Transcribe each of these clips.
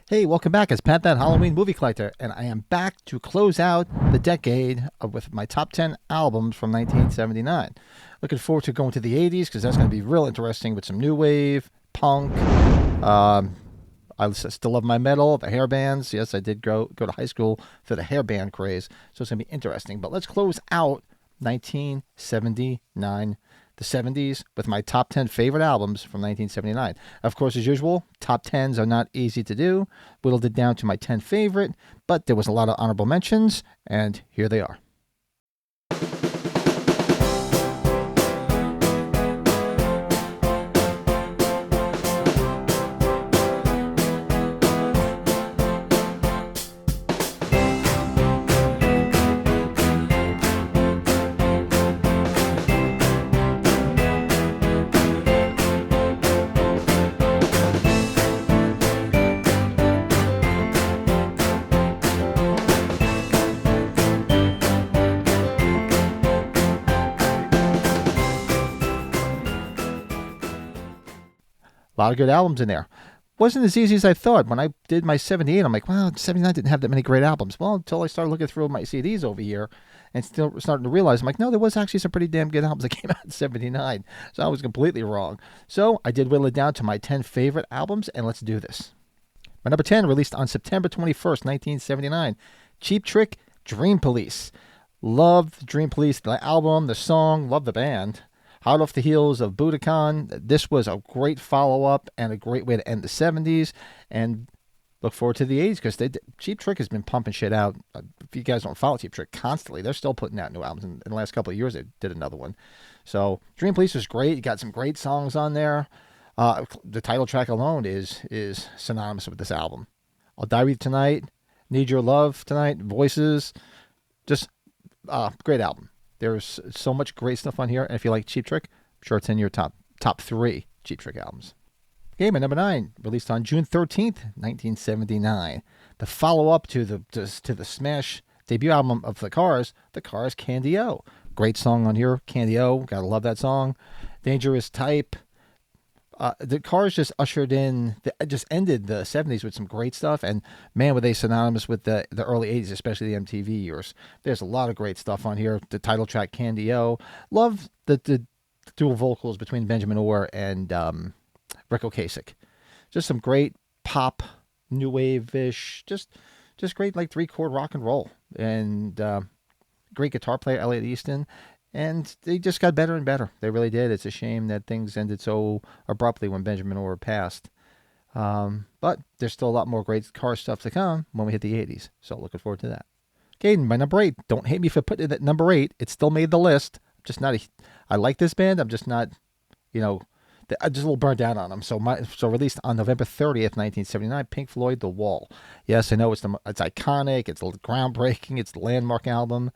Hey, welcome back. It's Pat, that Halloween movie collector, and I am back to close out the decade with my top 10 albums from 1979. Looking forward to going to the 80s because that's going to be real interesting with some new wave, punk. Um, I still love my metal, the hair bands. Yes, I did go to high school for the hair band craze, so it's going to be interesting. But let's close out 1979, the 70s, with my top 10 favorite albums from 1979. Of course, as usual, top 10s are not easy to do. Whittled it down to my 10 favorite, but there was a lot of honorable mentions, and here they are. A lot of good albums in there. Wasn't as easy as I thought. When I did my 78, I'm like, well, 79 didn't have that many great albums. Well, until I started looking through my CDs over here and still starting to realize, I'm like, no, there was actually some pretty damn good albums that came out in 79. So I was completely wrong. So I did whittle it down to my 10 favorite albums, and let's do this. My number 10, released on September 21st, 1979, Cheap Trick, Dream Police. Love Dream Police, the album, the song, love the band. Hot off the heels of Budokan, this was a great follow-up and a great way to end the 70s, and look forward to the 80s because Cheap Trick has been pumping shit out. If you guys don't follow Cheap Trick constantly, they're still putting out new albums. In the last couple of years, they did another one. So Dream Police was great. You got some great songs on there. The title track alone is synonymous with this album. I'll Die With You Tonight, Need Your Love Tonight, Voices, just great album. There's so much great stuff on here, and if you like Cheap Trick, I'm sure it's in your top three Cheap Trick albums. Okay, my number 9, released on June 13th, 1979. The follow-up to the smash debut album of The Cars, Candy O. Great song on here, Candy O. Gotta love that song. Dangerous Type. The Cars just just ended the 70s with some great stuff, and man, were they synonymous with the early 80s, especially the MTV years. There's a lot of great stuff on here. The title track, Candy O. Love the dual vocals between Benjamin Orr and Rick Ocasek. Just some great pop, new wave-ish, just great like 3-chord rock and roll, and great guitar player, Elliot Easton. And they just got better and better. They really did. It's a shame that things ended so abruptly when Benjamin Orr passed. But there's still a lot more great car stuff to come when we hit the 80s. So looking forward to that. Okay, my number 8. Don't hate me for putting it at number 8. It still made the list. I'm just not I like this band. I'm just not, I'm just a little burnt out on them. So released on November 30th, 1979, Pink Floyd, The Wall. Yes, I know it's iconic. It's groundbreaking. It's the landmark album.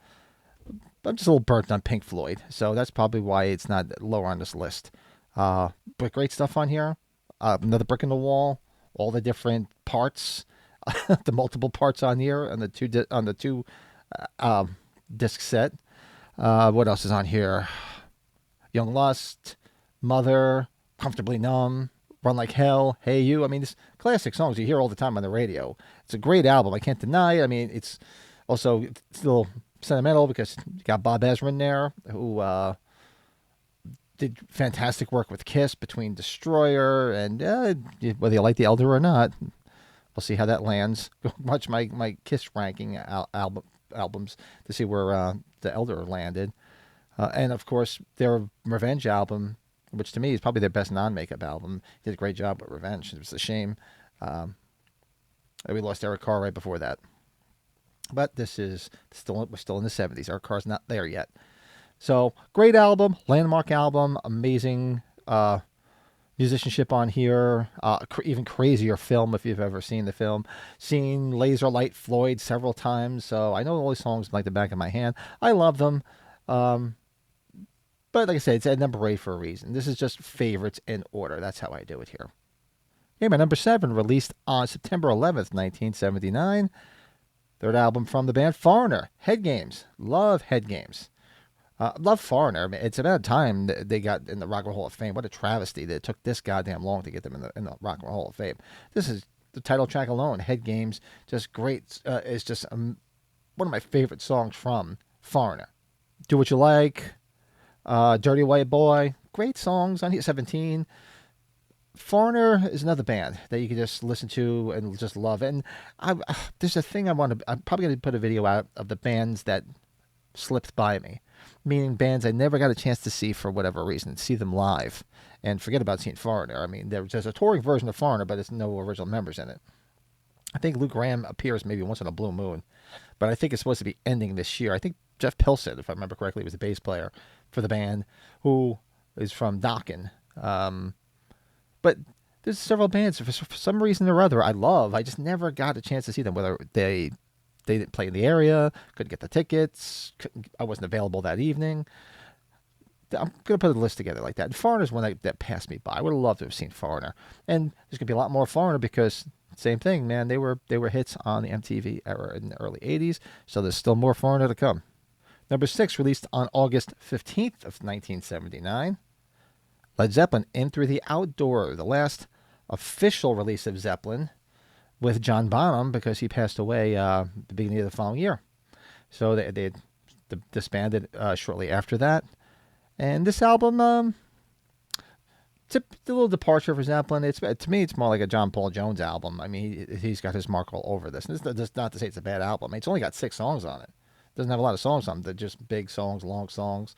I'm just a little burnt on Pink Floyd, so that's probably why it's not lower on this list. But great stuff on here. Another brick in the wall. All the different parts, the multiple parts on here, on the two disc set. What else is on here? Young Lust, Mother, Comfortably Numb, Run Like Hell, Hey You. I mean, it's classic songs you hear all the time on the radio. It's a great album. I can't deny it. I mean, it's also still sentimental because you got Bob Ezrin in there, who did fantastic work with Kiss between Destroyer and whether you like The Elder or not. We'll see how that lands. Watch my Kiss ranking albums to see where The Elder landed. And, of course, their Revenge album, which to me is probably their best non-makeup album. Did a great job with Revenge. It was a shame. We lost Eric Carr right before that. But we're still in the 70s. Our car's not there yet. So great album, landmark album, amazing musicianship on here. Even crazier film if you've ever seen the film. Seen Laser Light Floyd several times, so I know all these songs like the back of my hand. I love them. But like I said, it's at number 8 for a reason. This is just favorites in order. That's how I do it here. Okay, my number 7, released on September 11th, 1979. Third album from the band, Foreigner, Head Games. Love Head Games. Love Foreigner. It's about time that they got in the Rock and Roll Hall of Fame. What a travesty that it took this goddamn long to get them in the Rock and Roll Hall of Fame. This is the title track alone, Head Games, just great. It's just one of my favorite songs from Foreigner. Do What You Like, Dirty White Boy, great songs on here. 17. Foreigner is another band that you can just listen to and just love. And there's a thing I'm probably going to put a video out of the bands that slipped by me, meaning bands I never got a chance to see for whatever reason, see them live. And forget about seeing Foreigner. I mean, there's a touring version of Foreigner, but it's no original members in it. I think Luke Graham appears maybe once in a blue moon, but I think it's supposed to be ending this year. I think Jeff Pilson, if I remember correctly, was the bass player for the band, who is from Dokken. But there's several bands for some reason or other I love. I just never got a chance to see them, whether they didn't play in the area, couldn't get the tickets, I wasn't available that evening. I'm going to put a list together like that. And Foreigner's one that passed me by. I would have loved to have seen Foreigner. And there's going to be a lot more Foreigner because same thing, man. They were hits on the MTV era in the early 80s, so there's still more Foreigner to come. Number 6, released on August 15th of 1979. Led Zeppelin, In Through the Outdoor, the last official release of Zeppelin with John Bonham because he passed away the beginning of the following year. So they disbanded shortly after that. And this album, it's a little departure for Zeppelin. To me, it's more like a John Paul Jones album. I mean, he's got his mark all over this. And this is not to say it's a bad album. I mean, it's only got 6 songs on it. It doesn't have a lot of songs on it. They're just big songs, long songs.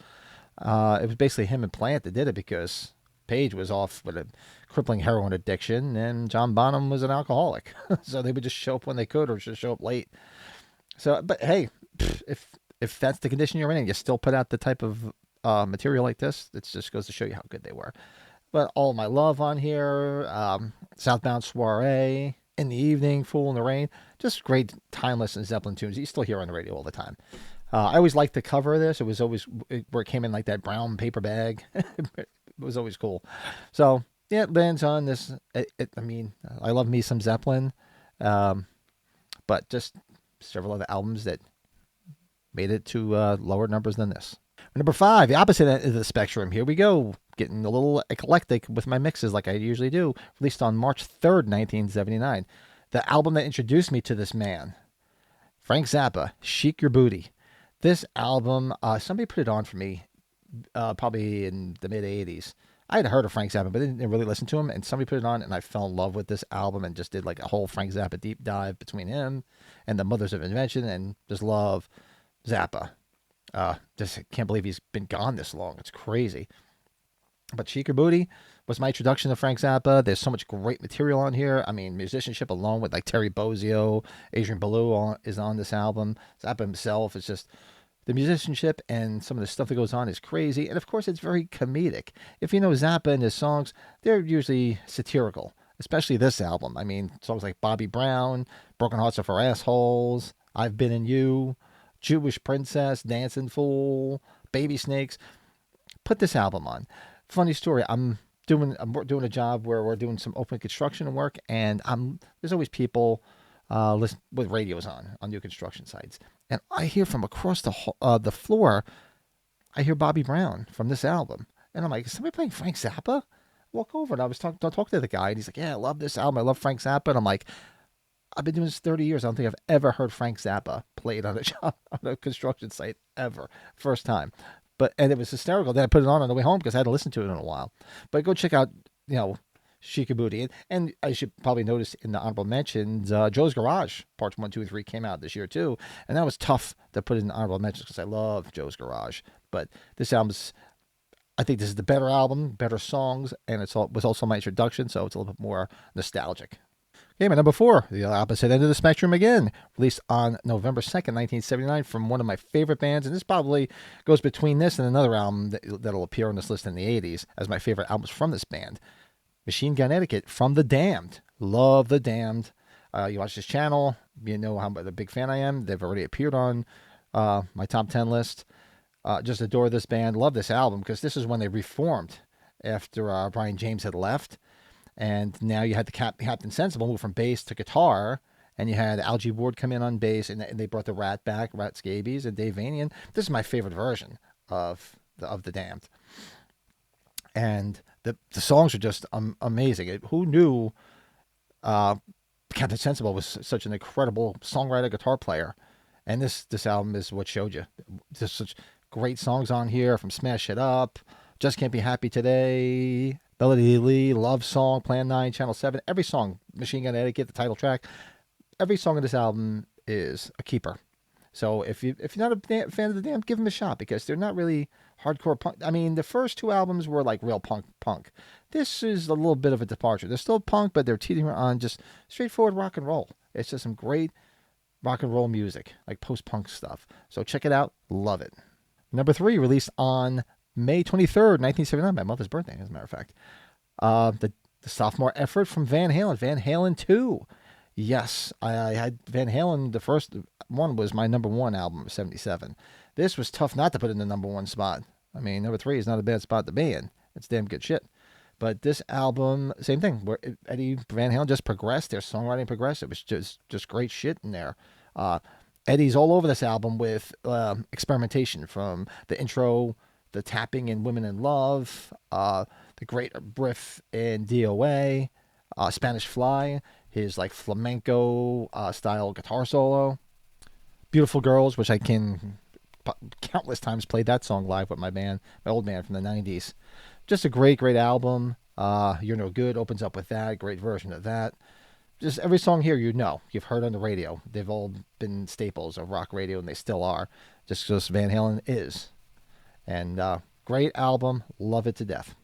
It was basically him and Plant that did it because Page was off with a crippling heroin addiction and John Bonham was an alcoholic. So they would just show up when they could or just show up late. So, but hey, if that's the condition you're in and you still put out the type of material like this, it just goes to show you how good they were. But All My Love on here, Southbound Soiree, In the Evening, Fool in the Rain, just great timeless and Zeppelin tunes you still hear on the radio all the time. I always liked the cover of this. It was always where it came in like that brown paper bag. It was always cool. So yeah, it lands on this. I mean, I love me some Zeppelin, but just several other albums that made it to lower numbers than this. Number 5, the opposite end of the spectrum. Here we go. Getting a little eclectic with my mixes like I usually do. Released on March 3rd, 1979. The album that introduced me to this man. Frank Zappa, Chic Your Booty. This album, somebody put it on for me probably in the mid-'80s. I had heard of Frank Zappa, but didn't really listen to him. And somebody put it on, and I fell in love with this album and just did like a whole Frank Zappa deep dive between him and the Mothers of Invention and just love Zappa. Just can't believe he's been gone this long. It's crazy. But Chic Your Booty was my introduction to Frank Zappa. There's so much great material on here. I mean, musicianship alone with like Terry Bozzio, Adrian Belew is on this album. Zappa himself is just... The musicianship and some of the stuff that goes on is crazy. And of course, it's very comedic. If you know Zappa and his songs, they're usually satirical, especially this album. I mean, songs like Bobby Brown, Broken Hearts Are for Assholes, I've Been in You, Jewish Princess, Dancing Fool, Baby Snakes. Put this album on. Funny story. I'm doing a job where we're doing some open construction work, and there's always people listen with radios on new construction sites, and I hear from across the floor, I hear Bobby Brown from this album, and I'm like, is somebody playing Frank Zappa? Walk over, and I was talking to the guy, and he's like, yeah, I love this album. I love Frank Zappa, and I'm like, I've been doing this 30 years. I don't think I've ever heard Frank Zappa played on a job on a construction site ever. First time. And it was hysterical. Then I put it on the way home because I hadn't listened to it in a while. But go check out, Chic Your Booty. And I should probably notice in the honorable mentions, Joe's Garage, parts 1, 2, and 3 came out this year too. And that was tough to put in the honorable mentions because I love Joe's Garage. But this I think this is the better album, better songs, and was also my introduction, so it's a little bit more nostalgic. Okay, my number 4, the opposite end of the spectrum again, released on November 2nd, 1979, from one of my favorite bands, and this probably goes between this and another album that'll appear on this list in the 80s as my favorite albums from this band. Machine Gun Etiquette from The Damned. Love The Damned. You watch this channel, you know how a big fan I am. They've already appeared on my top 10 list. Just adore this band. Love this album because this is when they reformed after Brian James had left. And now you had the Captain Sensible move from bass to guitar, and you had Algie Ward come in on bass, and they brought the Rat back, Rat Scabies, and Dave Vanian. This is my favorite version of the Damned, and the songs are just amazing. Who knew Captain Sensible was such an incredible songwriter, guitar player, and this album is what showed you. There's such great songs on here, from Smash It Up, Just Can't Be Happy Today, Melody Lee, Love Song, Plan 9, Channel 7. Every song, Machine Gun Etiquette, the title track, every song on this album is a keeper. So if you're not a fan of the Damned, give them a shot, because they're not really hardcore punk. I mean, the first two albums were like real punk. This is a little bit of a departure. They're still punk, but they're teetering on just straightforward rock and roll. It's just some great rock and roll music, like post-punk stuff. So check it out. Love it. Number 3, released on May 23rd, 1979, my mother's birthday, as a matter of fact. The sophomore effort from Van Halen, Van Halen 2. Yes, I had Van Halen. The first one was my number 1 album of 77. This was tough not to put in the number 1 spot. I mean, number 3 is not a bad spot to be in. It's damn good shit. But this album, same thing, where Eddie Van Halen just progressed. Their songwriting progressed. It was just great shit in there. Eddie's all over this album with experimentation, from the intro, the tapping in Women in Love, the great riff in DOA, Spanish Fly, his like flamenco style guitar solo. Beautiful Girls, which I can countless times played that song live with my band, my old band from the 90s. Just a great album. You're No Good opens up with that. Great version of that. Just every song here you've heard on the radio. They've all been staples of rock radio, and they still are. Just because Van Halen is. And great album. Love it to death.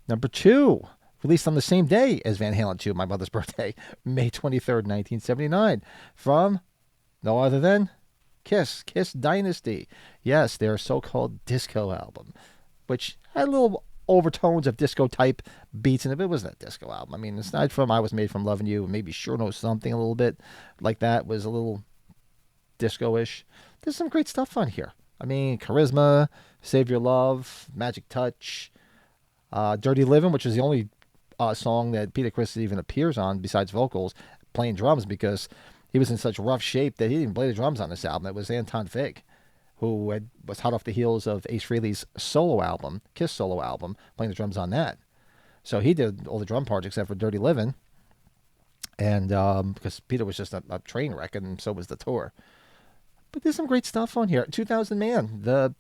Number 2, released on the same day as Van Halen 2, my mother's birthday, May 23rd, 1979, from no other than Kiss Dynasty. Yes, their so-called disco album, which had little overtones of disco type beats in it, but it wasn't a disco album. I mean, aside from I Was Made from Loving You, and maybe Sure Knows Something a little bit like that was a little disco-ish. There's some great stuff on here. I mean, Charisma, Save Your Love, Magic Touch, Dirty Living, which is the only song that Peter Criss even appears on besides vocals, playing drums, because he was in such rough shape that he didn't even play the drums on this album. It was Anton Fig, who was hot off the heels of Ace Frehley's solo album, Kiss solo album, playing the drums on that. So he did all the drum parts except for Dirty Living. And because Peter was just a train wreck, and so was the tour. But there's some great stuff on here. 2000 Man, the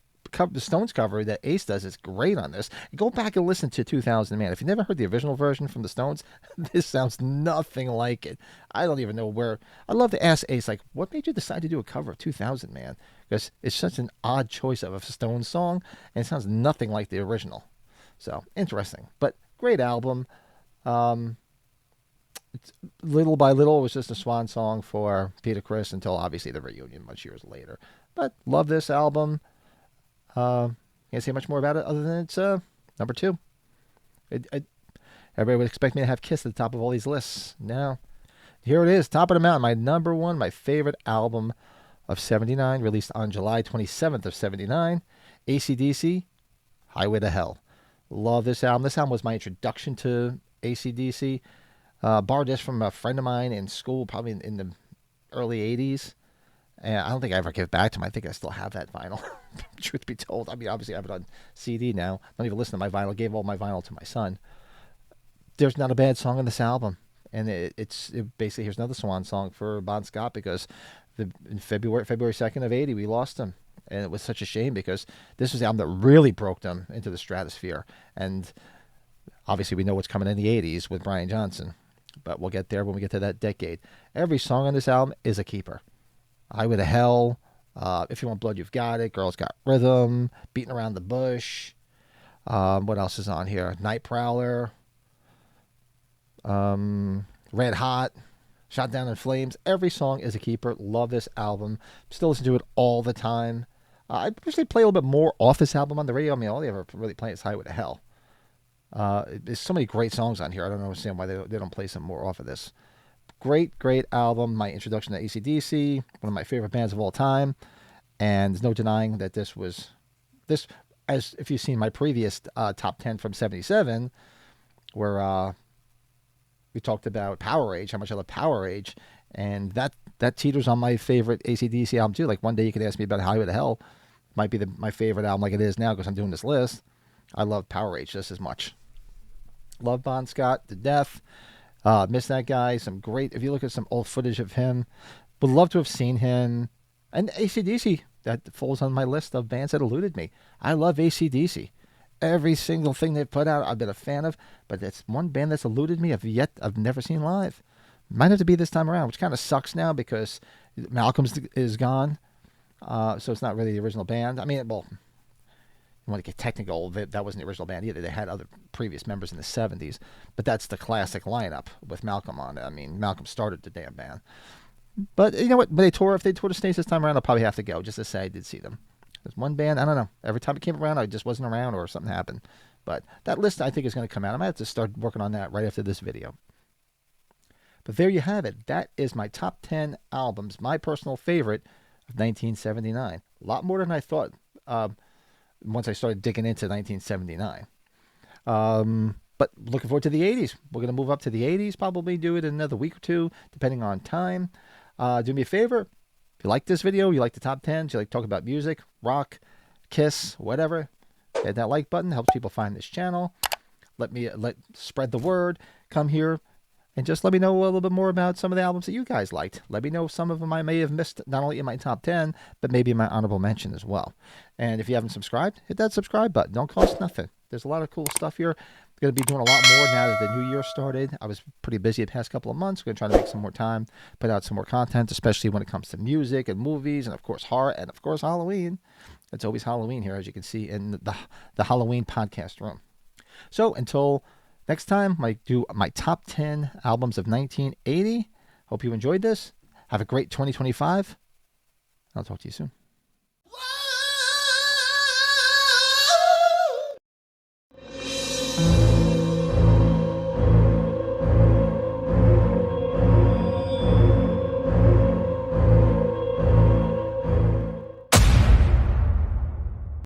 Stones cover that Ace does is great on this. Go back and listen to 2000 Man. If you never heard the original version from the Stones, this sounds nothing like it. I don't even know where. I'd love to ask Ace, like, what made you decide to do a cover of 2000 Man? Because it's such an odd choice of a Stones song, and it sounds nothing like the original. So, interesting. But great album. It's, little by little, it was just a swan song for Peter Criss until obviously the reunion much years later. But love this album. Can't say much more about it other than it's number 2. Everybody would expect me to have Kiss at the top of all these lists. No. Here it is, top of the mountain, my number 1, my favorite album of 79, released on July 27th of 79, AC/DC, Highway to Hell. Love this album. This album was my introduction to AC/DC. Borrowed this from a friend of mine in school, probably in the early 80s. And I don't think I ever gave it back to him. I think I still have that vinyl, truth be told. I mean, obviously I have it on CD now. I don't even listen to my vinyl. I gave all my vinyl to my son. There's not a bad song on this album. And it basically, here's another swan song for Bon Scott, because in February 2nd of 80, we lost him. And it was such a shame, because this was the album that really broke them into the stratosphere. And obviously we know what's coming in the 80s with Brian Johnson. But we'll get there when we get to that decade. Every song on this album is a keeper. Highway to Hell, If You Want Blood, You've Got It, Girls Got Rhythm, Beating Around the Bush. What else is on here? Night Prowler, Red Hot, Shot Down in Flames. Every song is a keeper. Love this album. Still listen to it all the time. I wish they play a little bit more off this album on the radio. I mean, all they ever really play is Highway to Hell. There's so many great songs on here. I don't understand why they don't play some more off of this. Great album. My introduction to AC/DC, one of my favorite bands of all time. And there's no denying that this, as if you've seen my previous top 10 from 77, where we talked about Power Age, how much I love Power Age. And that teeters on my favorite AC/DC album too. Like one day you could ask me about Highway to Hell. Might be my favorite album like it is now because I'm doing this list. I love Power Age just as much. Love Bon Scott to death. Miss that guy. Some great. If you look at some old footage of him, would love to have seen him. And AC/DC, that falls on my list of bands that eluded me. I love AC/DC. Every single thing they've put out, I've been a fan of. But it's one band that's eluded me. I've never seen live. Might have to be this time around, which kind of sucks now because Malcolm's is gone. So it's not really the original band. I mean, well, you want to get technical, that wasn't the original band either. They had other previous members in the 70s, but that's the classic lineup with Malcolm on it. I mean, Malcolm started the damn band. But you know what? If they tour the States this time around, I'll probably have to go just to say I did see them. There's one band, I don't know. Every time it came around, I just wasn't around or something happened. But that list, I think, is going to come out. I might have to start working on that right after this video. But there you have it. That is my top 10 albums, my personal favorite of 1979. A lot more than I thought once I started digging into 1979. But looking forward to the 80s. We're going to move up to the 80s, probably do it in another week or two, depending on time. Do me a favor. If you like this video, you like the top 10s, you like to talk about music, rock, Kiss, whatever, hit that like button. Helps people find this channel. Let spread the word. Come here and just let me know a little bit more about some of the albums that you guys liked. Let me know some of them I may have missed, not only in my top 10, but maybe in my honorable mention as well. And if you haven't subscribed, hit that subscribe button. Don't cost nothing. There's a lot of cool stuff here. I'm going to be doing a lot more now that the new year started. I was pretty busy the past couple of months. We're going to try to make some more time, put out some more content, especially when it comes to music and movies and, of course, horror and, of course, Halloween. It's always Halloween here, as you can see in the Halloween podcast room. So until next time, I do my top 10 albums of 1980. Hope you enjoyed this. Have a great 2025. I'll talk to you soon.